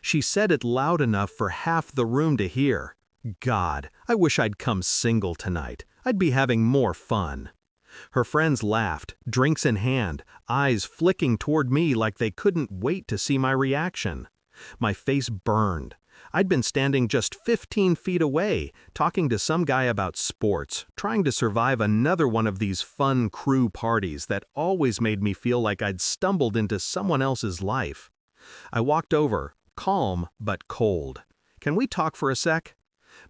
She said it loud enough for half the room to hear. God, I wish I'd come single tonight. I'd be having more fun. Her friends laughed, drinks in hand, eyes flicking toward me like they couldn't wait to see my reaction. My face burned. I'd been standing just 15 feet away, talking to some guy about sports, trying to survive another one of these fun crew parties that always made me feel like I'd stumbled into someone else's life. I walked over, calm but cold. "Can we talk for a sec?"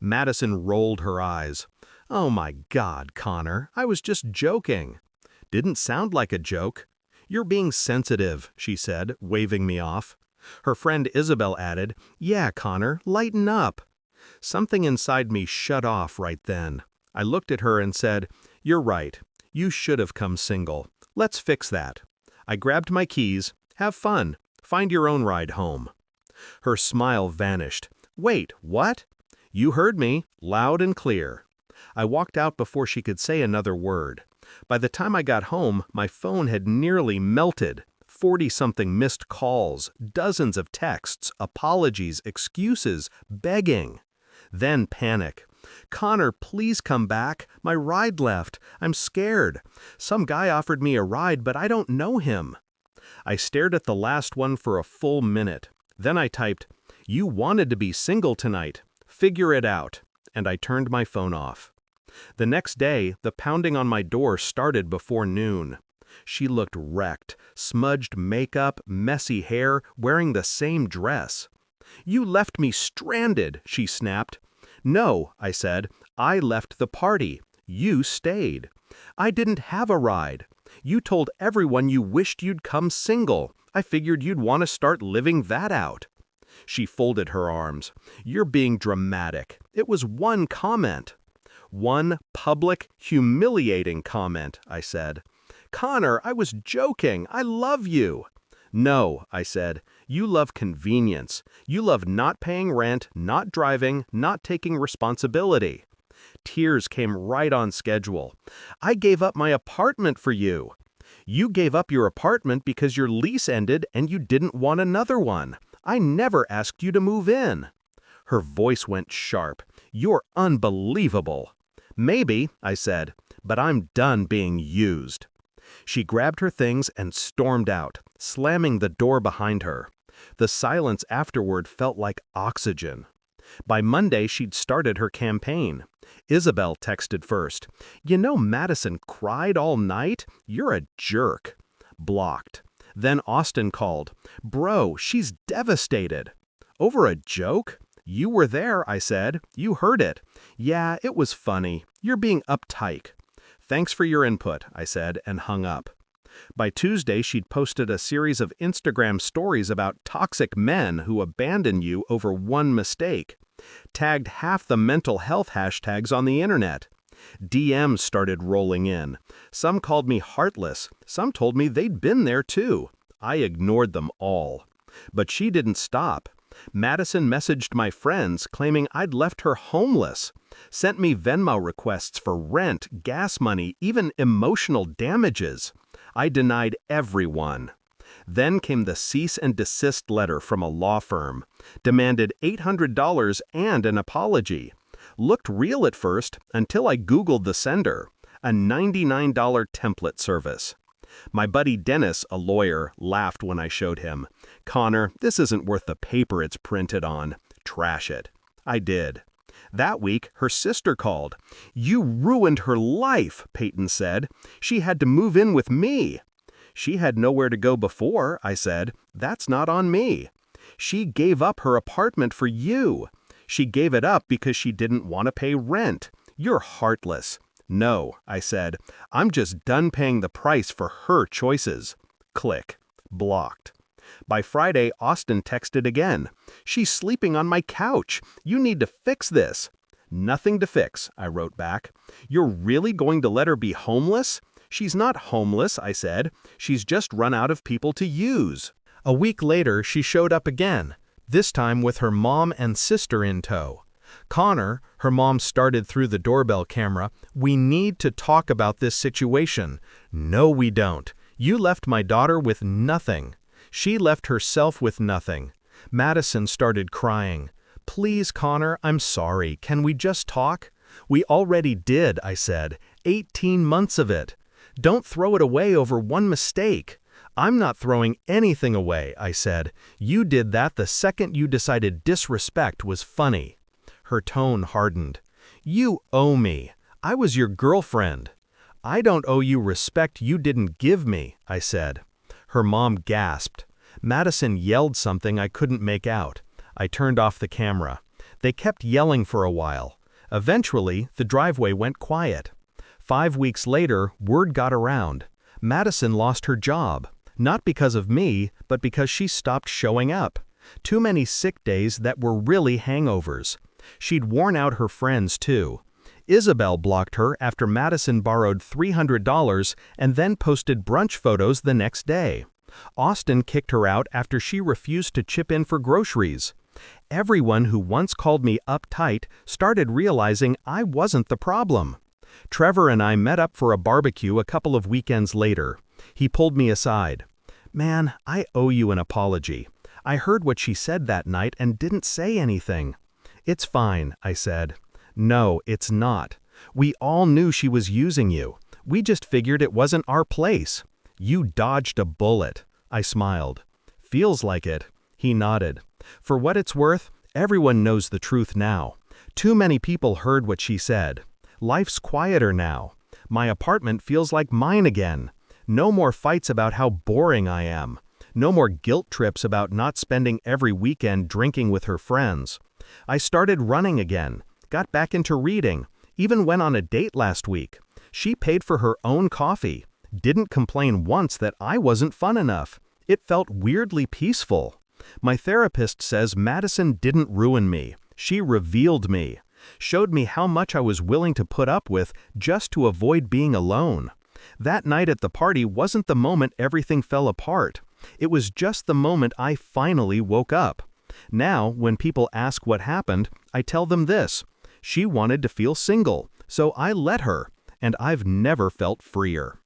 Madison rolled her eyes. "Oh my God, Connor, I was just joking." "Didn't sound like a joke." "You're being sensitive," she said, waving me off. Her friend Isabel added, "Yeah, Connor, lighten up." Something inside me shut off right then. I looked at her and said, "You're right. You should have come single. Let's fix that." I grabbed my keys. "Have fun. Find your own ride home." Her smile vanished. "Wait, what?" "You heard me, loud and clear." I walked out before she could say another word. By the time I got home, my phone had nearly melted. 40-something missed calls, dozens of texts, apologies, excuses, begging. Then panic. "Connor, please come back. My ride left. I'm scared. Some guy offered me a ride, but I don't know him." I stared at the last one for a full minute. Then I typed, "You wanted to be single tonight. Figure it out." And I turned my phone off. The next day, the pounding on my door started before noon. She looked wrecked, smudged makeup, messy hair, wearing the same dress. "You left me stranded," she snapped. "No," I said, "I left the party. You stayed. I didn't have a ride. You told everyone you wished you'd come single. I figured you'd want to start living that out." She folded her arms. "You're being dramatic. It was one comment." "One public, humiliating comment," I said. "Connor, I was joking. I love you." "No," I said. "You love convenience. You love not paying rent, not driving, not taking responsibility." Tears came right on schedule. "I gave up my apartment for you." "You gave up your apartment because your lease ended and you didn't want another one. I never asked you to move in." Her voice went sharp. "You're unbelievable." "Maybe," I said, "but I'm done being used." She grabbed her things and stormed out, slamming the door behind her. The silence afterward felt like oxygen. By Monday, she'd started her campaign. Isabel texted first, "You know Madison cried all night? You're a jerk." Blocked. Then Austin called, "Bro, she's devastated." "Over a joke?" "You were there," I said. "You heard it." "Yeah, it was funny. You're being uptight." "Thanks for your input," I said, and hung up. By Tuesday, she'd posted a series of Instagram stories about toxic men who abandon you over one mistake. Tagged half the mental health hashtags on the internet. DMs started rolling in. Some called me heartless. Some told me they'd been there too. I ignored them all. But she didn't stop. Madison messaged my friends claiming I'd left her homeless. Sent me Venmo requests for rent, gas money, even emotional damages. I denied everyone. Then came the cease and desist letter from a law firm. Demanded $800 and an apology. Looked real at first until I Googled the sender. A $99 template service. My buddy Dennis, a lawyer, laughed when I showed him. "Connor, this isn't worth the paper it's printed on. Trash it." I did. That week, her sister called. "You ruined her life," Peyton said. "She had to move in with me." "She had nowhere to go before," I said. "That's not on me." "She gave up her apartment for you." "She gave it up because she didn't want to pay rent." "You're heartless." "No," I said. "I'm just done paying the price for her choices." Click. Blocked. By Friday, Austin texted again. "She's sleeping on my couch. You need to fix this." "Nothing to fix," I wrote back. "You're really going to let her be homeless?" "She's not homeless," I said. "She's just run out of people to use." A week later, she showed up again, this time with her mom and sister in tow. "Connor," her mom started through the doorbell camera, "we need to talk about this situation." "No, we don't. You left my daughter with nothing. She left herself with nothing. Madison started crying. "Please, Connor, I'm sorry. Can we just talk?" "We already did," I said. 18 months of it. "Don't throw it away over one mistake." "I'm not throwing anything away," I said. "You did that the second you decided disrespect was funny." Her tone hardened. "You owe me. I was your girlfriend." "I don't owe you respect you didn't give me," I said. Her mom gasped. Madison yelled something I couldn't make out. I turned off the camera. They kept yelling for a while. Eventually, the driveway went quiet. 5 weeks later, word got around. Madison lost her job. Not because of me, but because she stopped showing up. Too many sick days that were really hangovers. She'd worn out her friends, too. Isabel blocked her after Madison borrowed $300 and then posted brunch photos the next day. Austin kicked her out after she refused to chip in for groceries. Everyone who once called me uptight started realizing I wasn't the problem. Trevor and I met up for a barbecue a couple of weekends later. He pulled me aside. "Man, I owe you an apology. I heard what she said that night and didn't say anything." "It's fine," I said. "No, it's not. We all knew she was using you. We just figured it wasn't our place." "You dodged a bullet." I smiled. "Feels like it." He nodded. "For what it's worth, everyone knows the truth now. Too many people heard what she said. Life's quieter now. My apartment feels like mine again. No more fights about how boring I am. No more guilt trips about not spending every weekend drinking with her friends. I started running again, got back into reading, even went on a date last week. She paid for her own coffee. Didn't complain once that I wasn't fun enough. It felt weirdly peaceful. My therapist says Madison didn't ruin me. She revealed me. Showed me how much I was willing to put up with just to avoid being alone. That night at the party wasn't the moment everything fell apart. It was just the moment I finally woke up. Now, when people ask what happened, I tell them this. She wanted to feel single, so I let her, and I've never felt freer.